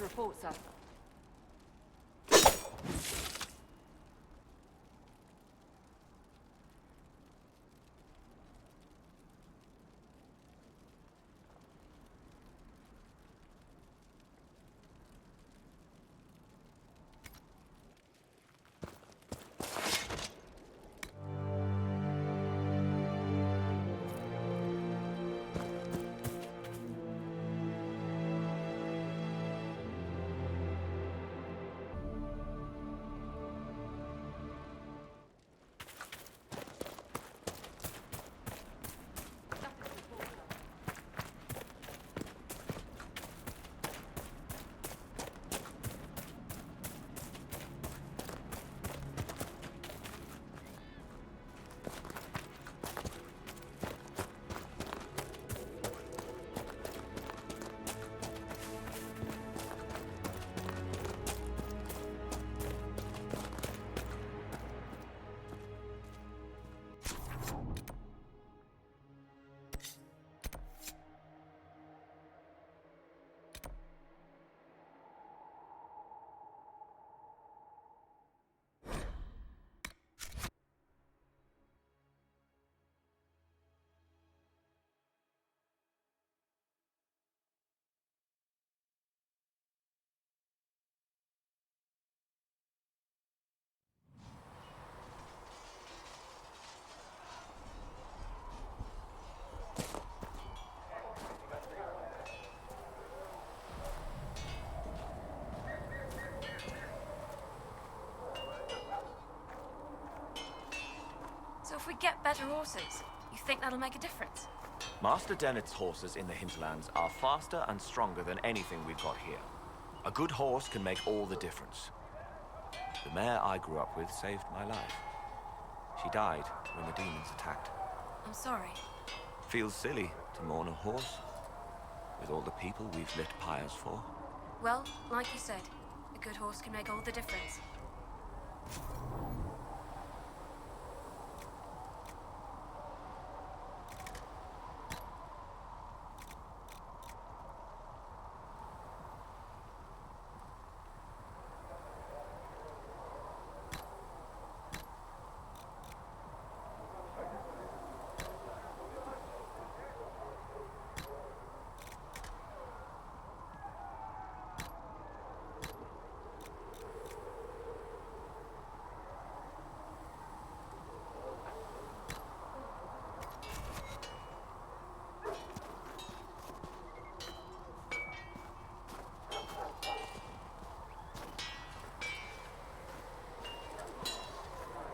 report, sir. So if we get better horses, you think that'll make a difference? Master Dennett's horses in the hinterlands are faster and stronger than anything we've got here. A good horse can make all the difference. The mare I grew up with saved my life. She died when the demons attacked. I'm sorry. Feels silly to mourn a horse, with all the people we've lit pyres for. Well, like you said, a good horse can make all the difference.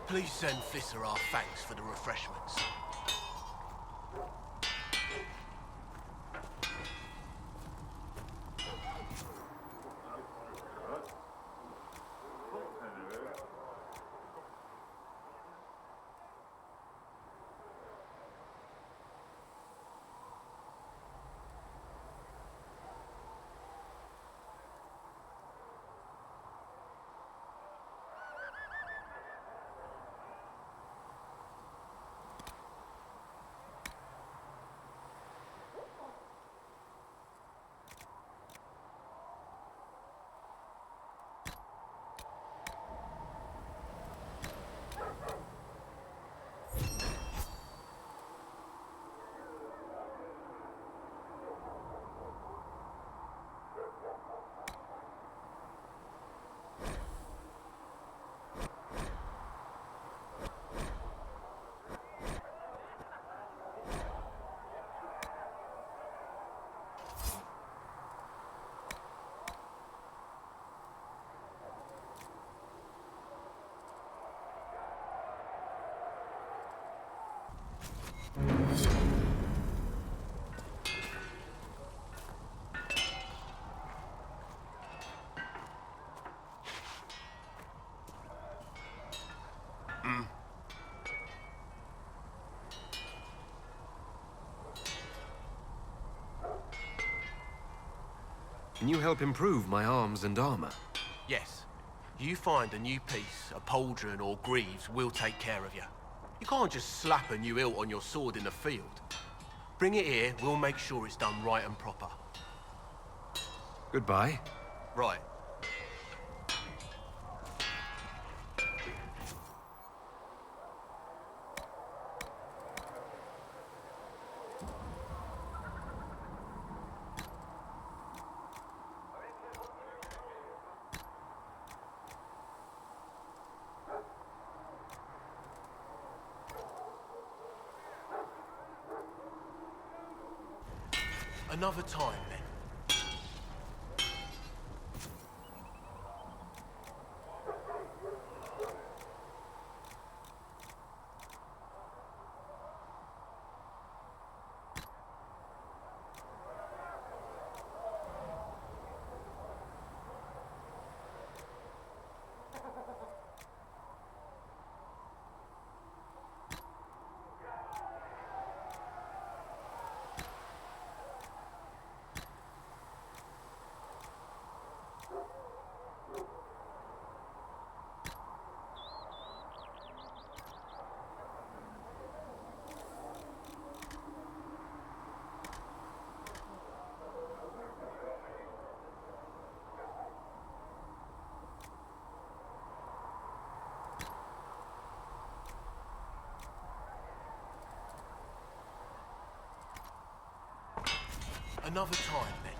Please send Fisser our thanks for the refreshments. Can you help improve my arms and armor? Yes. You find a new piece, a pauldron or greaves, we'll take care of you. You can't just slap a new hilt on your sword in the field. Bring it here, we'll make sure it's done right and proper. Goodbye. Right. Another time, then. Another time, then.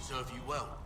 Serve you well.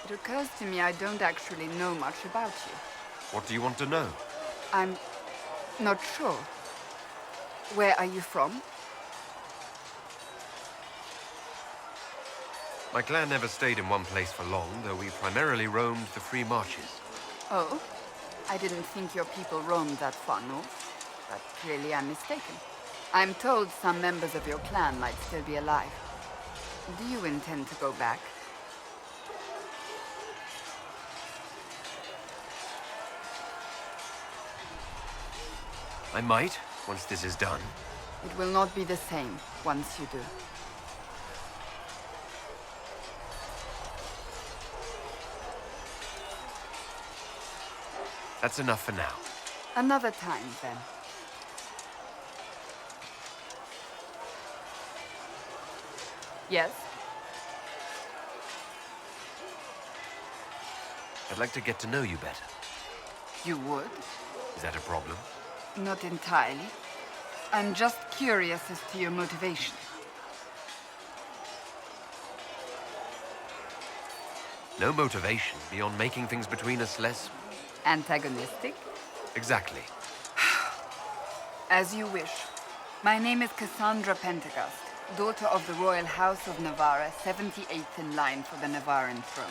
It occurs to me I don't actually know much about you. What do you want to know? I'm not sure. Where are you from? My clan never stayed in one place for long, though we primarily roamed the free marches. Oh, I didn't think your people roamed that far north, but clearly I'm mistaken. I'm told some members of your clan might still be alive. Do you intend to go back? I might, once this is done. It will not be the same once you do. That's enough for now. Another time, then. Yes? I'd like to get to know you better. You would? Is that a problem? Not entirely. I'm just curious as to your motivation. No motivation beyond making things between us less... Antagonistic? Exactly. As you wish. My name is Cassandra Pentecost, daughter of the Royal House of Navarra, 78th in line for the Navarran throne.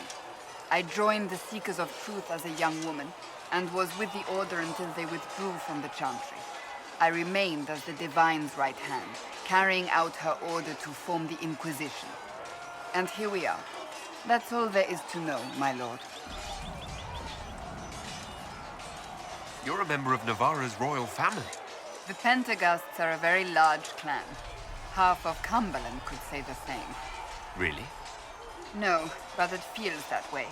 I joined the Seekers of Truth as a young woman, and was with the Order until they withdrew from the Chantry. I remained as the Divine's right hand, carrying out her order to form the Inquisition. And here we are. That's all there is to know, my lord. You're a member of Navarra's royal family. The Pentecosts are a very large clan. Half of Cumberland could say the same. Really? No, but it feels that way.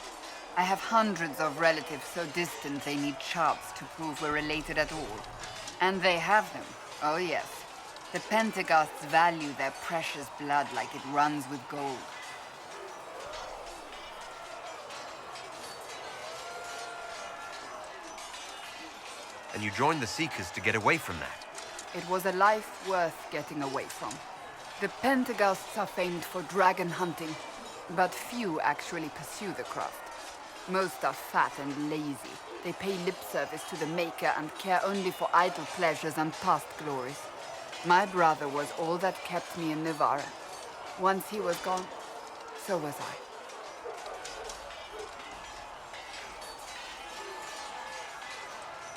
I have hundreds of relatives so distant they need charts to prove we're related at all. And they have them. Oh yes. The Pentecosts value their precious blood like it runs with gold. And you joined the Seekers to get away from that. It was a life worth getting away from. The Pentecosts are famed for dragon hunting, but few actually pursue the craft. Most are fat and lazy. They pay lip service to the Maker and care only for idle pleasures and past glories. My brother was all that kept me in Navarra. Once he was gone, so was I.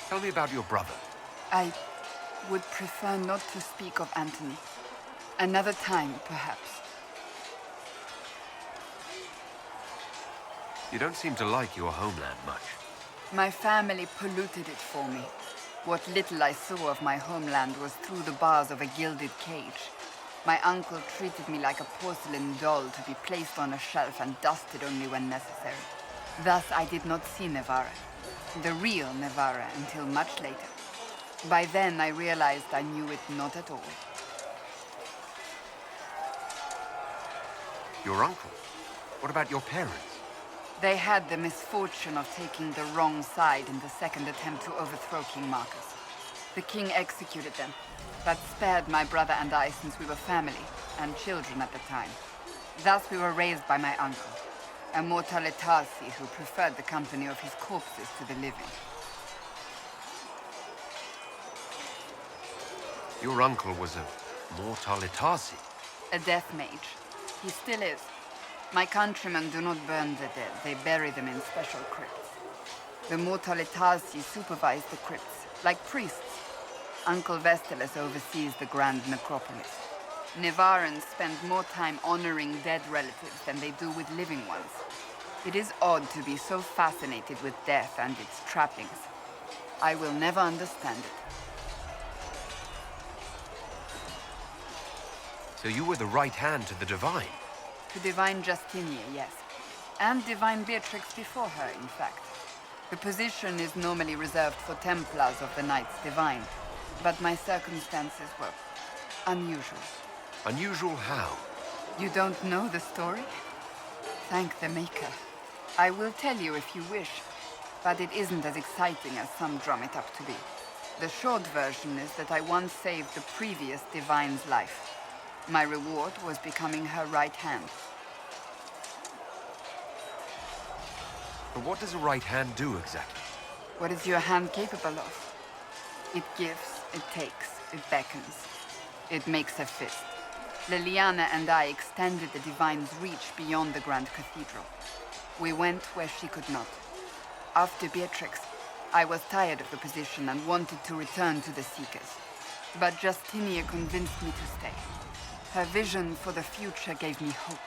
Tell me about your brother. I would prefer not to speak of Anthony. Another time, perhaps. You don't seem to like your homeland much. My family polluted it for me. What little I saw of my homeland was through the bars of a gilded cage. My uncle treated me like a porcelain doll to be placed on a shelf and dusted only when necessary. Thus I did not see Navarra, the real Navarra, until much later. By then I realized I knew it not at all. Your uncle? What about your parents? They had the misfortune of taking the wrong side in the second attempt to overthrow King Marcus. The king executed them, but spared my brother and I since we were family, and children at the time. Thus we were raised by my uncle, a mortalitasi who preferred the company of his corpses to the living. Your uncle was a mortalitasi. A death mage. He still is. My countrymen do not burn the dead, they bury them in special crypts. The mortalitasi supervise the crypts, like priests. Uncle Vestalis oversees the grand necropolis. Navarrans spend more time honoring dead relatives than they do with living ones. It is odd to be so fascinated with death and its trappings. I will never understand it. So you were the right hand to the Divine? To Divine Justinia, yes. And Divine Beatrix before her, in fact. The position is normally reserved for Templars of the Knights Divine, but my circumstances were unusual. Unusual how? You don't know the story? Thank the Maker. I will tell you if you wish, but it isn't as exciting as some drum it up to be. The short version is that I once saved the previous Divine's life. My reward was becoming her right hand. But what does a right hand do exactly? What is your hand capable of? It gives, it takes, it beckons. It makes a fist. Liliana and I extended the divine's reach beyond the Grand Cathedral. We went where she could not. After Beatrix, I was tired of the position and wanted to return to the Seekers. But Justinia convinced me to stay. Her vision for the future gave me hope.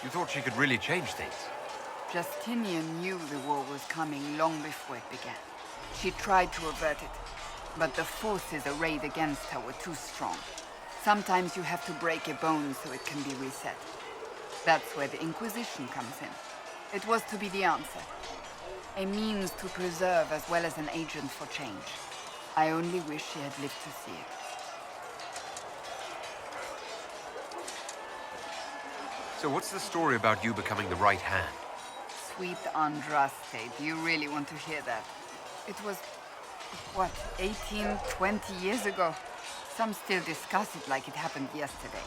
You thought she could really change things? Justinian knew the war was coming long before it began. She tried to avert it, but the forces arrayed against her were too strong. Sometimes you have to break a bone so it can be reset. That's where the Inquisition comes in. It was to be the answer. A means to preserve as well as an agent for change. I only wish she had lived to see it. So what's the story about you becoming the right hand? Sweet Andraste, do you really want to hear that? It was, what, 18, 20 years ago? Some still discuss it like it happened yesterday.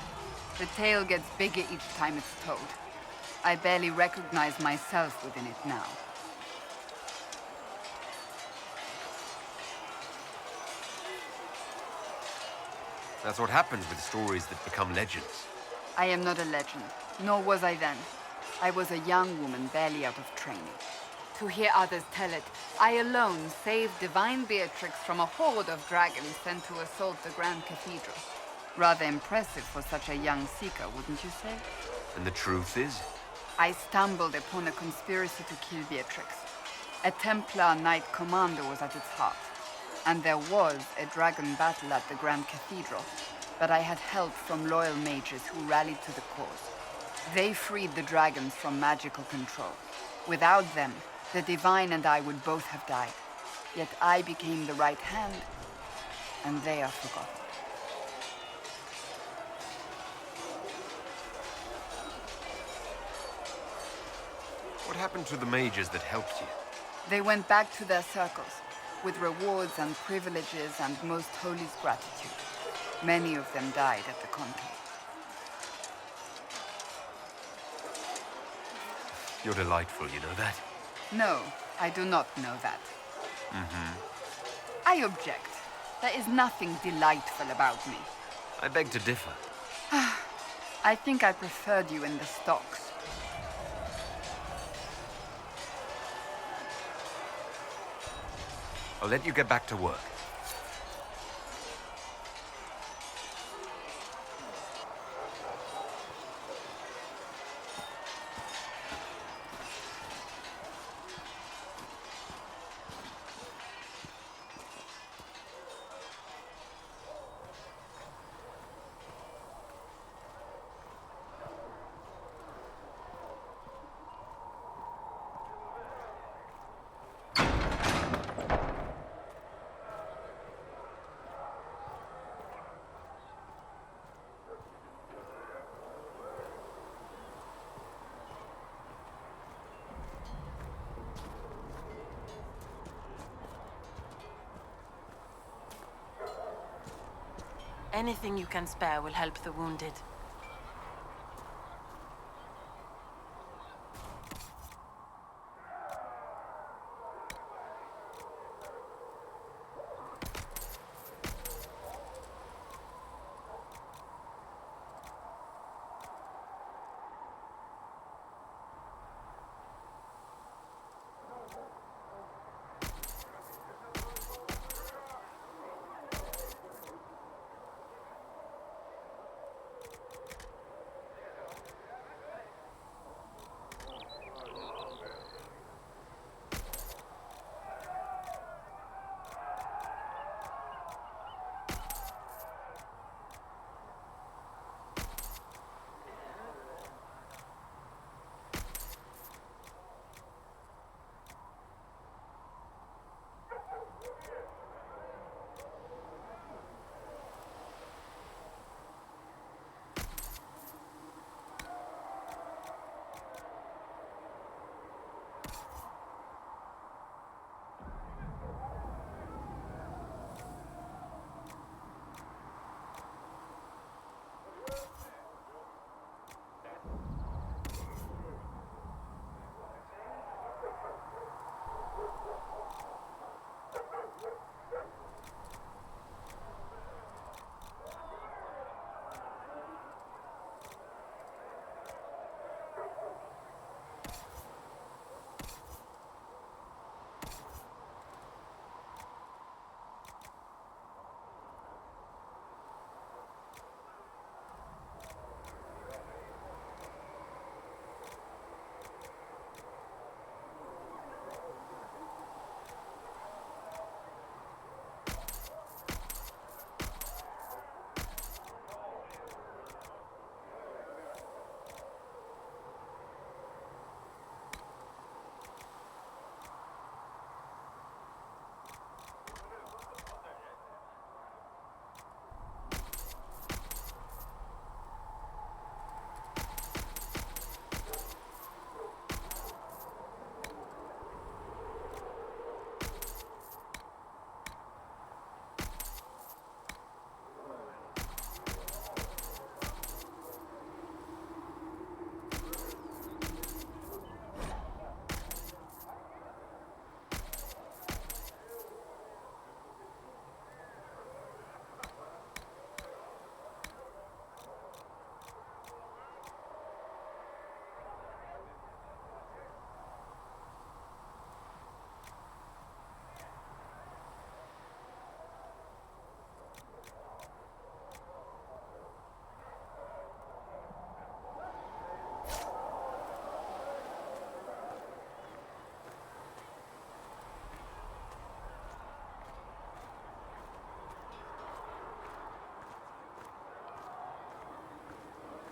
The tale gets bigger each time it's told. I barely recognize myself within it now. That's what happens with stories that become legends. I am not a legend, nor was I then. I was a young woman barely out of training. To hear others tell it, I alone saved divine Beatrix from a horde of dragons sent to assault the Grand Cathedral. Rather impressive for such a young seeker, wouldn't you say? And the truth is? I stumbled upon a conspiracy to kill Beatrix. A Templar Knight Commander was at its heart. And there was a dragon battle at the Grand Cathedral, but I had help from loyal mages who rallied to the cause. They freed the dragons from magical control. Without them, the Divine and I would both have died. Yet I became the right hand, and they are forgotten. What happened to the mages that helped you? They went back to their circles, with rewards and privileges and Most Holy's gratitude. Many of them died at the conclave. You're delightful, you know that? No, I do not know that. I object. There is nothing delightful about me. I beg to differ. I think I preferred you in the stocks. I'll let you get back to work. Anything you can spare will help the wounded.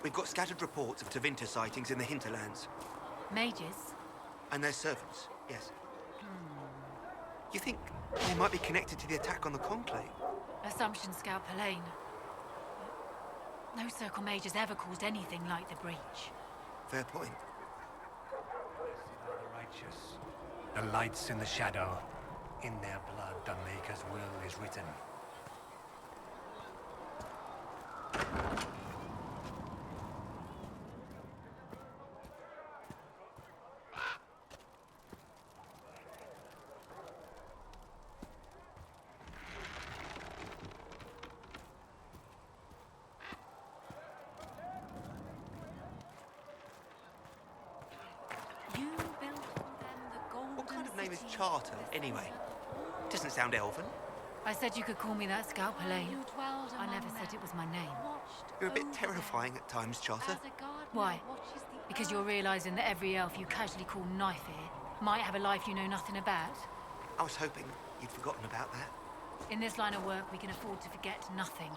We've got scattered reports of Tevinter sightings in the hinterlands. Mages? And their servants, yes. You think they might be connected to the attack on the Conclave? Assumption, Scout Pallane. No Circle Mage has ever caused anything like the breach. Fair point. The righteous, the lights in the shadow. In their blood, the Maker's will is written. You built for them the golden What kind of name is city. Charter, anyway? Doesn't sound elven. I said you could call me that, Scout Pallane. I never said it was my name. You're a bit terrifying at times, Charter. Why? Because you're realizing that every elf you casually call Knife Ear might have a life you know nothing about? I was hoping you'd forgotten about that. In this line of work, we can afford to forget nothing.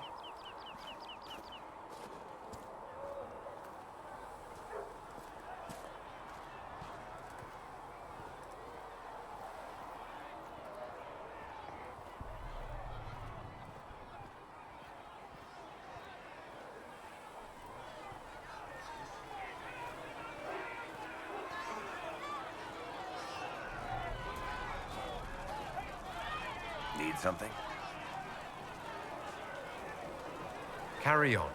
Need something? Carry on.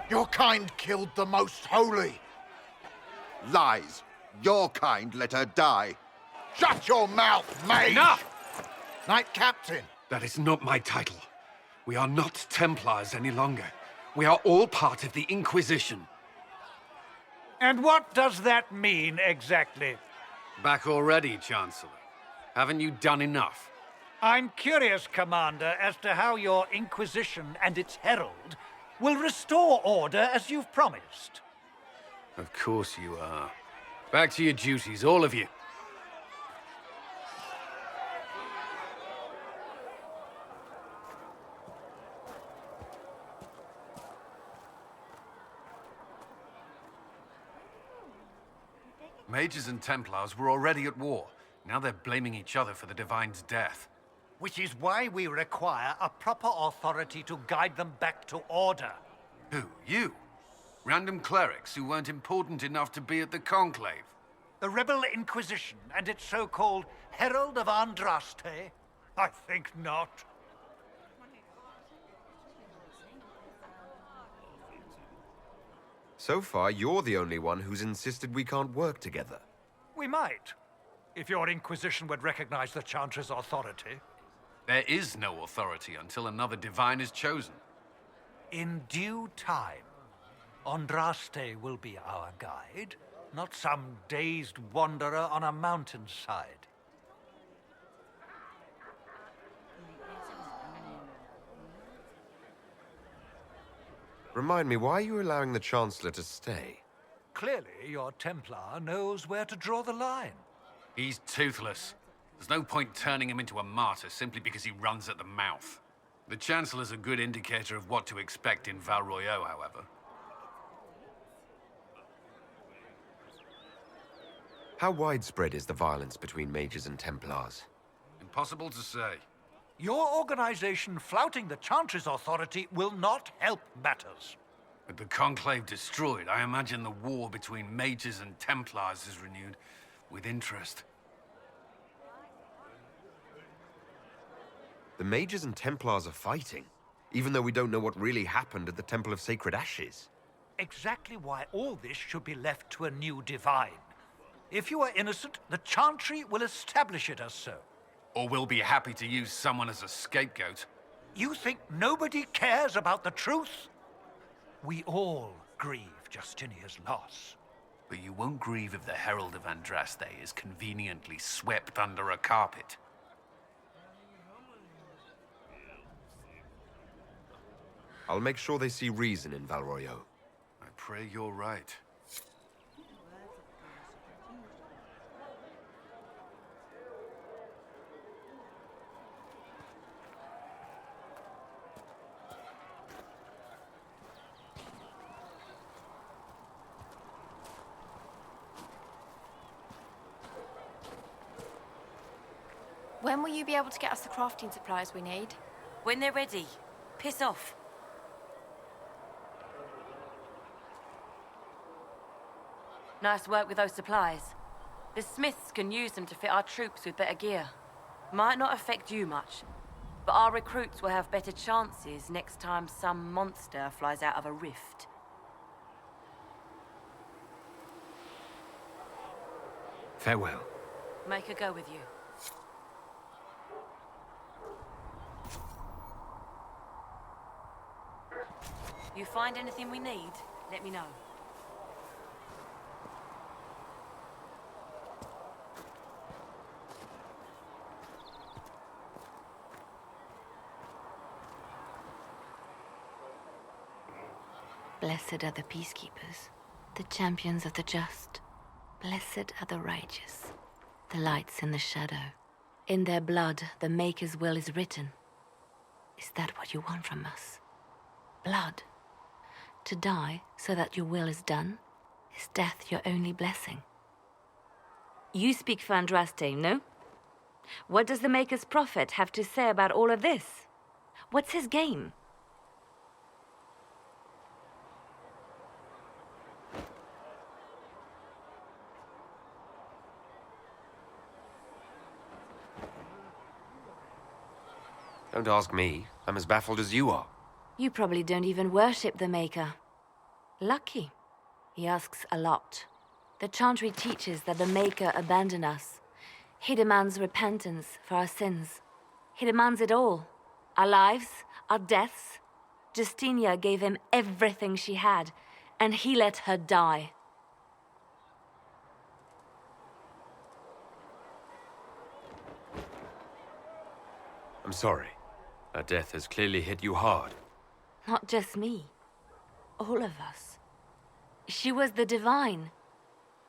Your kind killed the most holy. Lies. Your kind let her die. Shut your mouth, mate! Enough! Knight Captain. That is not my title. We are not Templars any longer. We are all part of the Inquisition. And what does that mean exactly? Back already, Chancellor. Haven't you done enough? I'm curious, Commander, as to how your Inquisition and its herald will restore order as you've promised. Of course you are. Back to your duties, all of you. Mages and Templars were already at war. Now they're blaming each other for the Divine's death. Which is why we require a proper authority to guide them back to order. Who? You? Random clerics who weren't important enough to be at the Conclave? The Rebel Inquisition and its so-called Herald of Andraste? I think not. So far, you're the only one who's insisted we can't work together. We might, if your Inquisition would recognize the Chantry's authority. There is no authority until another Divine is chosen. In due time, Andraste will be our guide, not some dazed wanderer on a mountainside. Remind me, why are you allowing the Chancellor to stay? Clearly, your Templar knows where to draw the line. He's toothless. There's no point turning him into a martyr simply because he runs at the mouth. The Chancellor's a good indicator of what to expect in Val Royeaux, however. How widespread is the violence between mages and Templars? Impossible to say. Your organization flouting the Chantry's authority will not help matters. With the Conclave destroyed, I imagine the war between mages and Templars is renewed with interest. The mages and Templars are fighting, even though we don't know what really happened at the Temple of Sacred Ashes. Exactly why all this should be left to a new divine. If you are innocent, the Chantry will establish it as so. Or we'll be happy to use someone as a scapegoat. You think nobody cares about the truth? We all grieve Justinia's loss. But you won't grieve if the Herald of Andraste is conveniently swept under a carpet. I'll make sure they see reason in Val Royeaux. I pray you're right. When will you be able to get us the crafting supplies we need? When they're ready. Piss off. Nice work with those supplies. The smiths can use them to fit our troops with better gear. Might not affect you much, but our recruits will have better chances next time some monster flies out of a rift. Farewell. Make a go with you. You find anything we need, let me know. Blessed are the peacekeepers, the champions of the just. Blessed are the righteous, the lights in the shadow. In their blood, the Maker's will is written. Is that what you want from us? Blood? To die so that your will is done? Is death your only blessing? You speak for Andraste, no? What does the Maker's prophet have to say about all of this? What's his game? Don't ask me. I'm as baffled as you are. You probably don't even worship the Maker. Lucky. He asks a lot. The chantry teaches that the Maker abandoned us. He demands repentance for our sins. He demands it all. Our lives, our deaths. Justinia gave him everything she had, and he let her die. I'm sorry. Her death has clearly hit you hard. Not just me. All of us. She was the divine.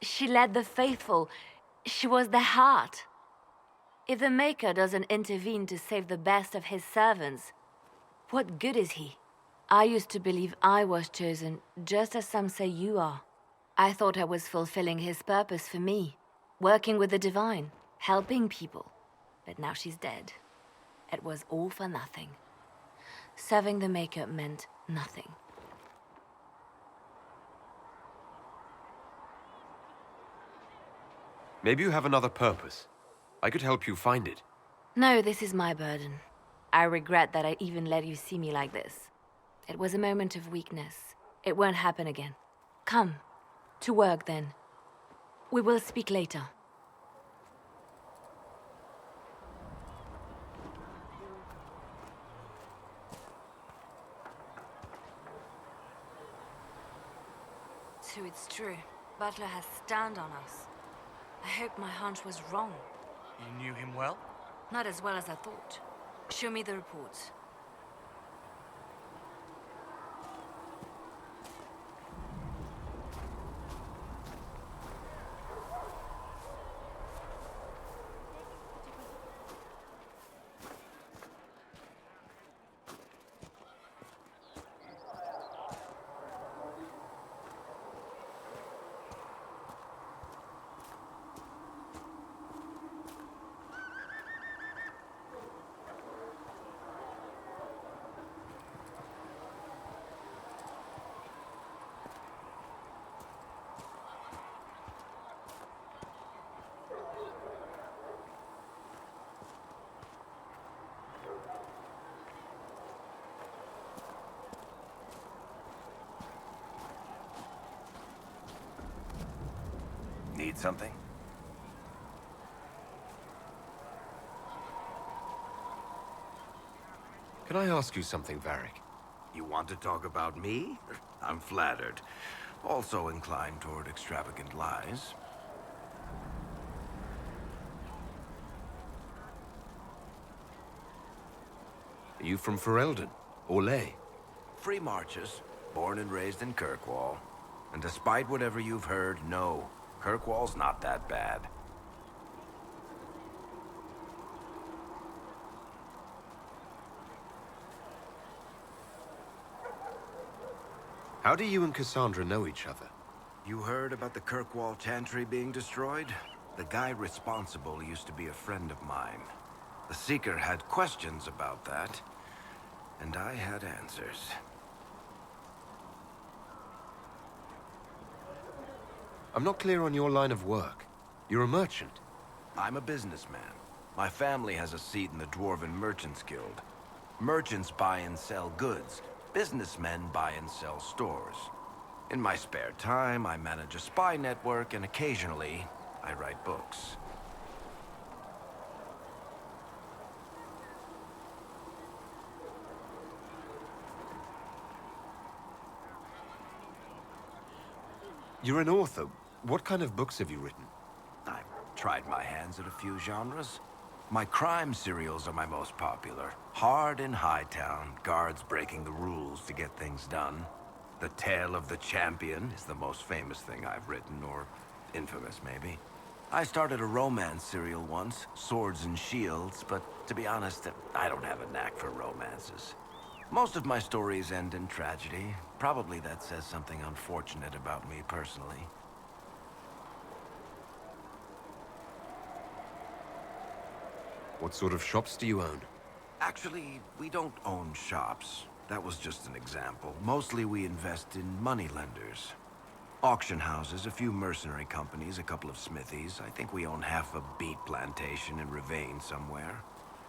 She led the faithful. She was the heart. If the Maker doesn't intervene to save the best of his servants, what good is he? I used to believe I was chosen, just as some say you are. I thought I was fulfilling his purpose for me, working with the divine, helping people. But now she's dead. It was all for nothing. Serving the Maker meant nothing. Maybe you have another purpose. I could help you find it. No, this is my burden. I regret that I even let you see me like this. It was a moment of weakness. It won't happen again. Come. To work, then. We will speak later. So it's true. Butler has stand on us. I hope my hunch was wrong. You knew him well? Not as well as I thought. Show me the reports. Need something? Can I ask you something, Varric? You want to talk about me? I'm flattered. Also inclined toward extravagant lies. Are you from Ferelden? Or Ley? Free marches, born and raised in Kirkwall. And despite whatever you've heard, no, Kirkwall's not that bad. How do you and Cassandra know each other? You heard about the Kirkwall Chantry being destroyed? The guy responsible used to be a friend of mine. The Seeker had questions about that, and I had answers. I'm not clear on your line of work. You're a merchant. I'm a businessman. My family has a seat in the Dwarven Merchants Guild. Merchants buy and sell goods. Businessmen buy and sell stores. In my spare time, I manage a spy network, and occasionally, I write books. You're an author. What kind of books have you written? I've tried my hands at a few genres. My crime serials are my most popular. Hard in Hightown, guards breaking the rules to get things done. The Tale of the Champion is the most famous thing I've written, or infamous maybe. I started a romance serial once, Swords and Shields, but to be honest, I don't have a knack for romances. Most of my stories end in tragedy. Probably that says something unfortunate about me personally. What sort of shops do you own? Actually, we don't own shops. That was just an example. Mostly we invest in moneylenders. Auction houses, a few mercenary companies, a couple of smithies. I think we own half a beet plantation in Ravane somewhere.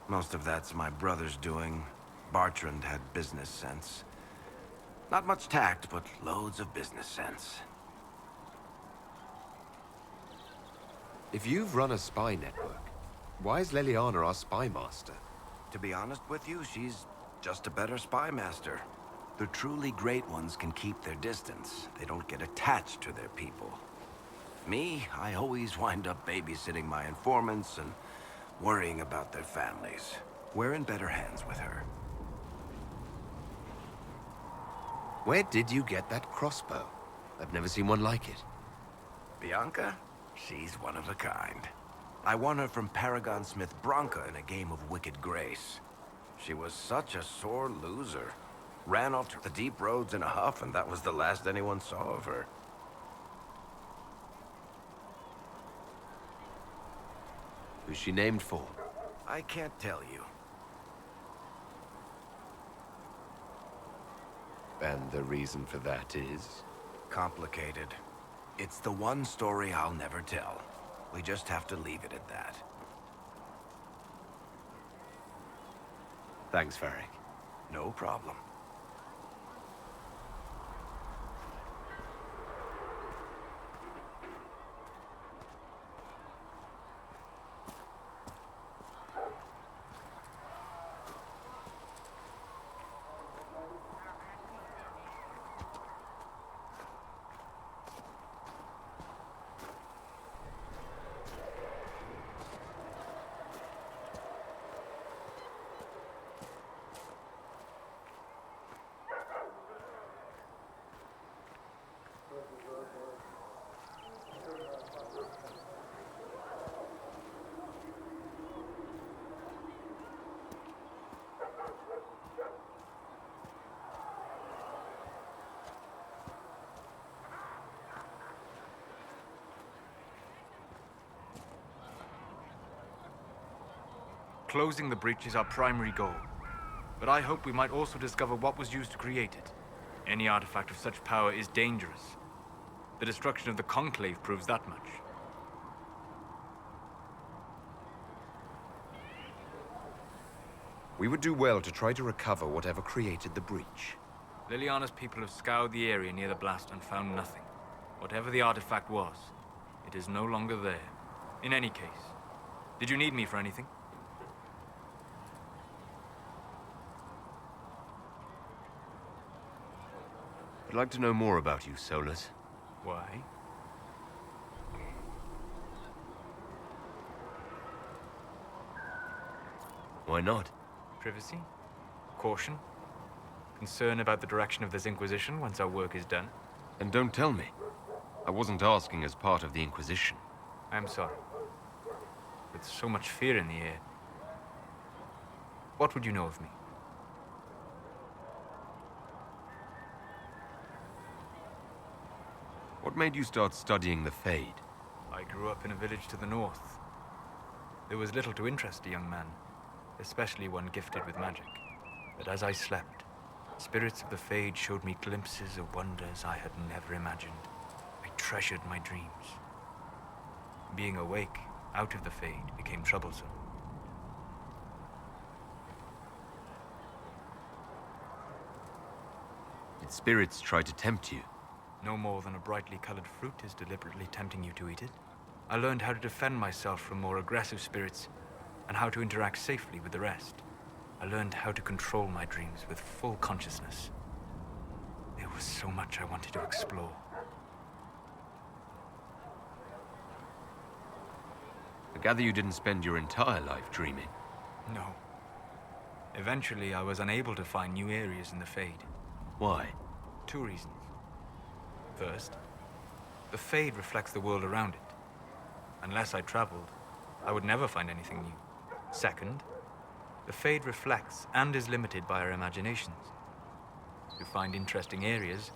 Most of that's my brother's doing. Bartrand had business sense. Not much tact, but loads of business sense. If you've run a spy network, why is Leliana our spy master? To be honest with you, she's just a better spy master. The truly great ones can keep their distance. They don't get attached to their people. Me, I always wind up babysitting my informants and worrying about their families. We're in better hands with her. Where did you get that crossbow? I've never seen one like it. Bianca? She's one of a kind. I won her from Paragon Smith Bronca in a game of Wicked Grace. She was such a sore loser. Ran off to the deep roads in a huff, and that was the last anyone saw of her. Who's she named for? I can't tell you. And the reason for that is? Complicated. It's the one story I'll never tell. We just have to leave it at that. Thanks, Varric. No problem. Closing the breach is our primary goal, but I hope we might also discover what was used to create it. Any artifact of such power is dangerous. The destruction of the Conclave proves that much. We would do well to try to recover whatever created the breach. Liliana's people have scoured the area near the blast and found nothing. Whatever the artifact was, it is no longer there. In any case, did you need me for anything? I'd like to know more about you, Solus. Why? Why not? Privacy? Caution? Concern about the direction of this Inquisition once our work is done? And don't tell me. I wasn't asking as part of the Inquisition. I'm sorry. With so much fear in the air. What would you know of me? What made you start studying the Fade? I grew up in a village to the north. There was little to interest a young man, especially one gifted with magic. But as I slept, spirits of the Fade showed me glimpses of wonders I had never imagined. I treasured my dreams. Being awake, out of the Fade, became troublesome. Did spirits try to tempt you? No more than a brightly colored fruit is deliberately tempting you to eat it. I learned how to defend myself from more aggressive spirits, and how to interact safely with the rest. I learned how to control my dreams with full consciousness. There was so much I wanted to explore. I gather you didn't spend your entire life dreaming. No. Eventually, I was unable to find new areas in the Fade. Why? 2 reasons. First, the Fade reflects the world around it. Unless I traveled, I would never find anything new. Second, the Fade reflects and is limited by our imaginations. To find interesting areas,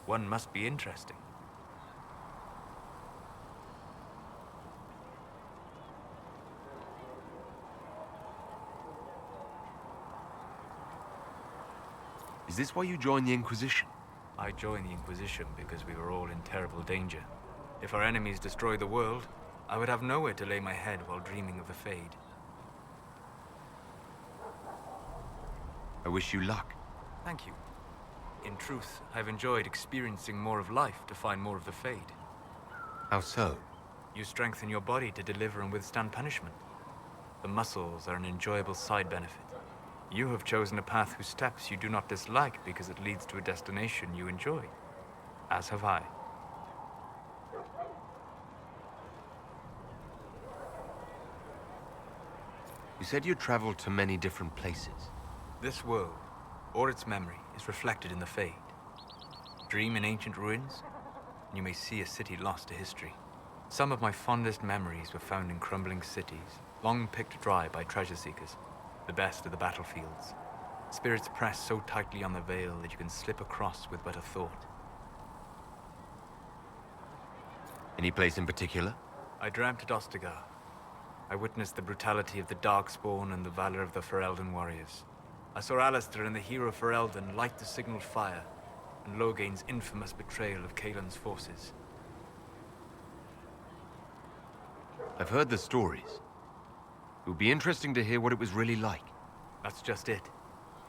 one must be interesting. Is this why you joined the Inquisition? I joined the Inquisition because we were all in terrible danger. If our enemies destroyed the world, I would have nowhere to lay my head while dreaming of the Fade. I wish you luck. Thank you. In truth, I've enjoyed experiencing more of life to find more of the Fade. How so? You strengthen your body to deliver and withstand punishment. The muscles are an enjoyable side benefit. You have chosen a path whose steps you do not dislike because it leads to a destination you enjoy. As have I. You said you traveled to many different places. This world, or its memory, is reflected in the Fade. Dream in ancient ruins, and you may see a city lost to history. Some of my fondest memories were found in crumbling cities, long picked dry by treasure seekers, the best of the battlefields. Spirits press so tightly on the veil that you can slip across with but a thought. Any place in particular? I dreamt at Ostagar. I witnessed the brutality of the Darkspawn and the valor of the Ferelden warriors. I saw Alistair and the hero Ferelden light the signaled fire, and Logain's infamous betrayal of Kaelin's forces. I've heard the stories. It would be interesting to hear what it was really like. That's just it.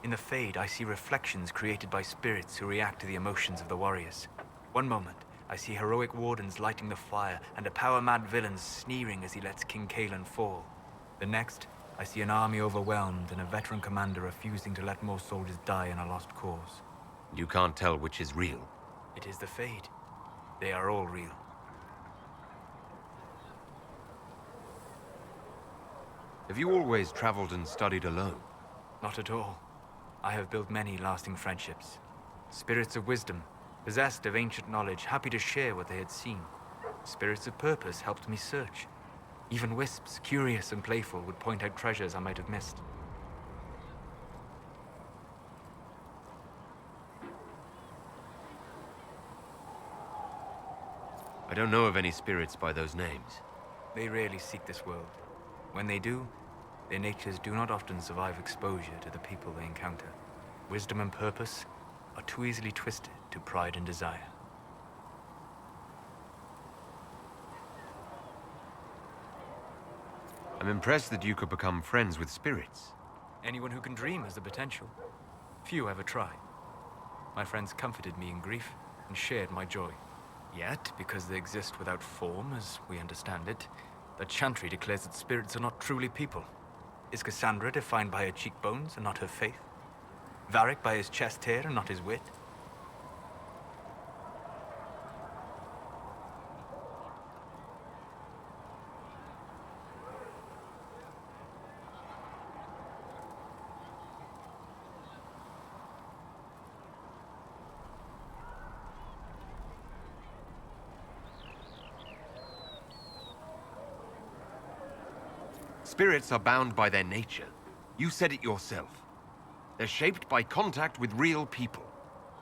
In the Fade, I see reflections created by spirits who react to the emotions of the warriors. One moment, I see heroic wardens lighting the fire, and a power-mad villain sneering as he lets King Kaelin fall. The next, I see an army overwhelmed and a veteran commander refusing to let more soldiers die in a lost cause. You can't tell which is real. It is the Fade. They are all real. Have you always traveled and studied alone? Not at all. I have built many lasting friendships. Spirits of wisdom, possessed of ancient knowledge, happy to share what they had seen. Spirits of purpose helped me search. Even wisps, curious and playful, would point out treasures I might have missed. I don't know of any spirits by those names. They rarely seek this world. When they do, their natures do not often survive exposure to the people they encounter. Wisdom and purpose are too easily twisted to pride and desire. I'm impressed that you could become friends with spirits. Anyone who can dream has the potential. Few ever try. My friends comforted me in grief and shared my joy. Yet, because they exist without form, as we understand it, the Chantry declares that spirits are not truly people. Is Cassandra defined by her cheekbones and not her faith? Varric by his chest hair and not his wit? Spirits are bound by their nature. You said it yourself. They're shaped by contact with real people.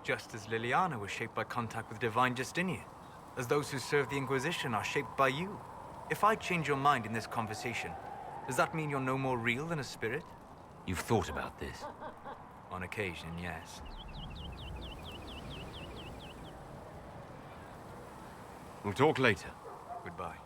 Just as Liliana was shaped by contact with divine Justinian. As those who serve the Inquisition are shaped by you. If I change your mind in this conversation, does that mean you're no more real than a spirit? You've thought about this? On occasion, yes. We'll talk later. Goodbye.